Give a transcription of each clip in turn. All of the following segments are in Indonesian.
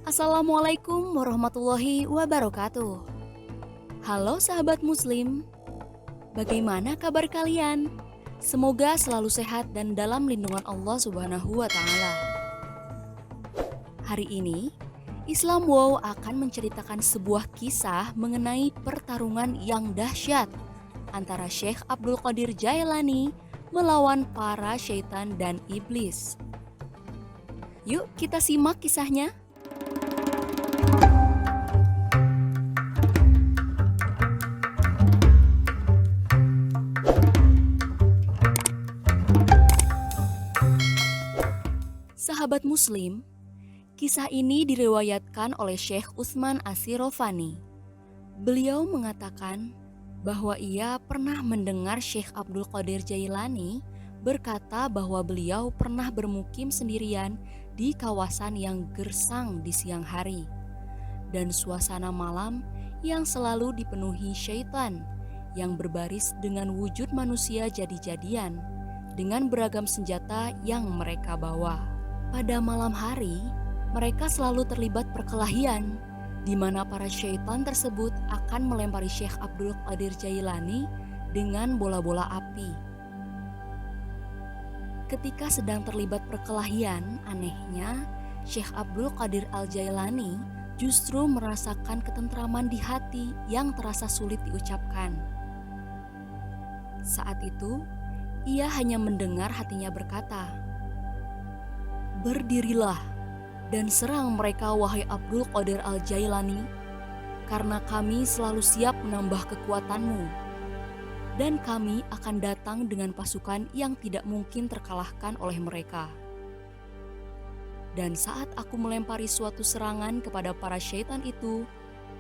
Assalamualaikum warahmatullahi wabarakatuh. Halo sahabat muslim, bagaimana kabar kalian? Semoga selalu sehat dan dalam lindungan Allah Subhanahu wa taala. Hari ini, Islam Wow akan menceritakan sebuah kisah mengenai pertarungan yang dahsyat antara Syekh Abdul Qadir Jailani melawan para syaitan dan iblis. Yuk kita simak kisahnya. Sahabat muslim, kisah ini diriwayatkan oleh Syekh Utsman Asy-Syirophani. Beliau mengatakan bahwa ia pernah mendengar Syekh Abdul Qadir Jailani berkata bahwa beliau pernah bermukim sendirian di kawasan yang gersang di siang hari dan suasana malam yang selalu dipenuhi syaitan yang berbaris dengan wujud manusia jadi-jadian dengan beragam senjata yang mereka bawa. Pada malam hari, mereka selalu terlibat perkelahian, di mana para syaitan tersebut akan melempari Syekh Abdul Qadir Jailani dengan bola-bola api. Ketika sedang terlibat perkelahian, anehnya, Syekh Abdul Qadir Al-Jailani justru merasakan ketentraman di hati yang terasa sulit diucapkan. Saat itu, ia hanya mendengar hatinya berkata, "Berdirilah dan serang mereka wahai Abdul Qadir Al-Jailani, karena kami selalu siap menambah kekuatanmu, dan kami akan datang dengan pasukan yang tidak mungkin terkalahkan oleh mereka. Dan saat aku melempari suatu serangan kepada para syaitan itu,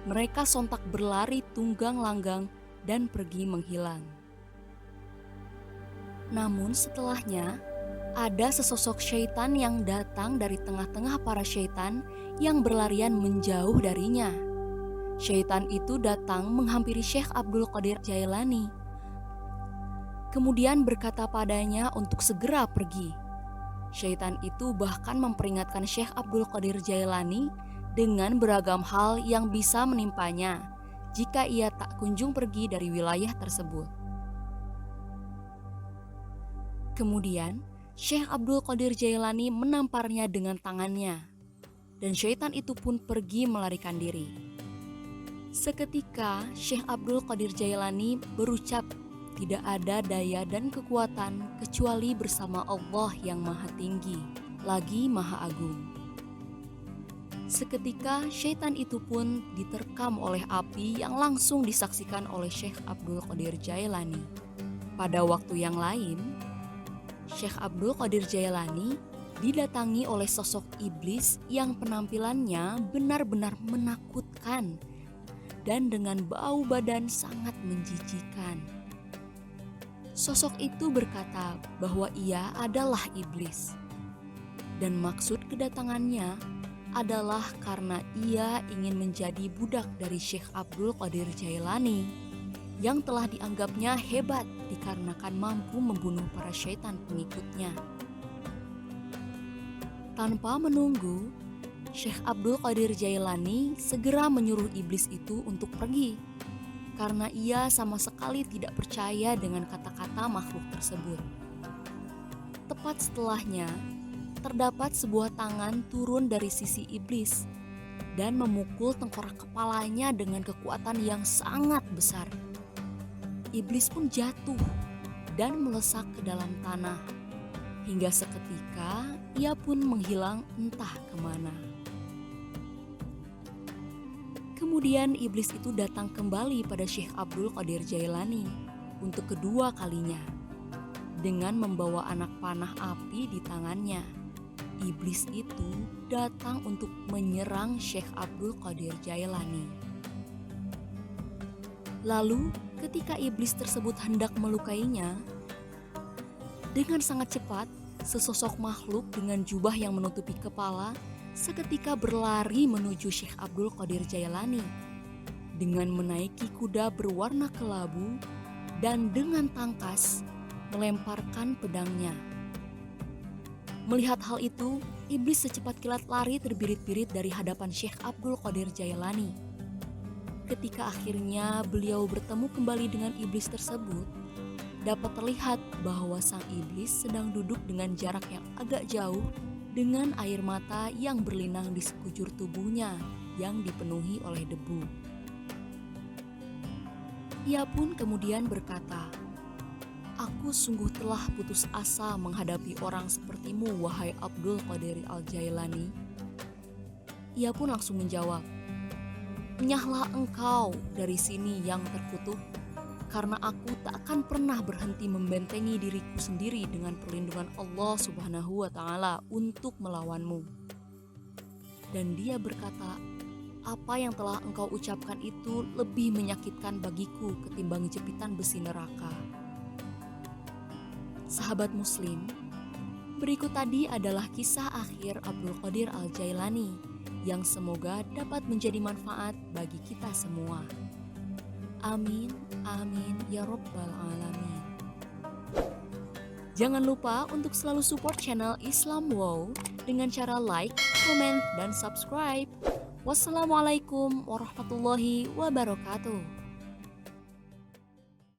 mereka sontak berlari tunggang langgang dan pergi menghilang. Namun setelahnya, ada sesosok syaitan yang datang dari tengah-tengah para syaitan yang berlarian menjauh darinya. Syaitan itu datang menghampiri Syekh Abdul Qadir Jailani. Kemudian berkata padanya untuk segera pergi. Syaitan itu bahkan memperingatkan Syekh Abdul Qadir Jailani dengan beragam hal yang bisa menimpanya jika ia tak kunjung pergi dari wilayah tersebut. Kemudian, Syekh Abdul Qadir Jailani menamparnya dengan tangannya, dan syaitan itu pun pergi melarikan diri. Seketika Syekh Abdul Qadir Jailani berucap, tidak ada daya dan kekuatan kecuali bersama Allah yang Maha Tinggi, lagi Maha Agung. Seketika syaitan itu pun diterkam oleh api yang langsung disaksikan oleh Syekh Abdul Qadir Jailani. Pada waktu yang lain, Syekh Abdul Qadir Jailani didatangi oleh sosok iblis yang penampilannya benar-benar menakutkan dan dengan bau badan sangat menjijikan. Sosok itu berkata bahwa ia adalah iblis dan maksud kedatangannya adalah karena ia ingin menjadi budak dari Syekh Abdul Qadir Jailani yang telah dianggapnya hebat dikarenakan mampu membunuh para syaitan pengikutnya. Tanpa menunggu, Syekh Abdul Qadir Jailani segera menyuruh iblis itu untuk pergi, karena ia sama sekali tidak percaya dengan kata-kata makhluk tersebut. Tepat setelahnya, terdapat sebuah tangan turun dari sisi iblis dan memukul tengkorak kepalanya dengan kekuatan yang sangat besar. Iblis pun jatuh dan melesak ke dalam tanah. Hingga seketika ia pun menghilang entah kemana. Kemudian iblis itu datang kembali pada Syekh Abdul Qadir Jailani untuk kedua kalinya dengan membawa anak panah api di tangannya. Iblis itu datang untuk menyerang Syekh Abdul Qadir Jailani. Lalu, ketika iblis tersebut hendak melukainya, dengan sangat cepat, sesosok makhluk dengan jubah yang menutupi kepala seketika berlari menuju Syekh Abdul Qadir Jailani dengan menaiki kuda berwarna kelabu dan dengan tangkas melemparkan pedangnya. Melihat hal itu, Iblis secepat kilat lari terbirit-birit dari hadapan Syekh Abdul Qadir Jailani. Ketika akhirnya beliau bertemu kembali dengan iblis tersebut, dapat terlihat bahwa sang iblis sedang duduk dengan jarak yang agak jauh dengan air mata yang berlinang di sekujur tubuhnya yang dipenuhi oleh debu. Ia pun kemudian berkata, "Aku sungguh telah putus asa menghadapi orang sepertimu, wahai Abdul Qadir Al-Jailani." Ia pun langsung menjawab, "Nyahlah engkau dari sini yang terkutuk, karena aku tak akan pernah berhenti membentengi diriku sendiri dengan perlindungan Allah Subhanahu wa Ta'ala untuk melawanmu." Dan dia berkata, "Apa yang telah engkau ucapkan itu lebih menyakitkan bagiku ketimbang jepitan besi neraka." Sahabat Muslim, berikut tadi adalah kisah akhir Abdul Qadir Al-Jailani yang semoga dapat menjadi manfaat bagi kita semua. Amin, amin, ya Rabbal Alamin. Jangan lupa untuk selalu support channel Islam Wow dengan cara like, comment, dan subscribe. Wassalamualaikum warahmatullahi wabarakatuh.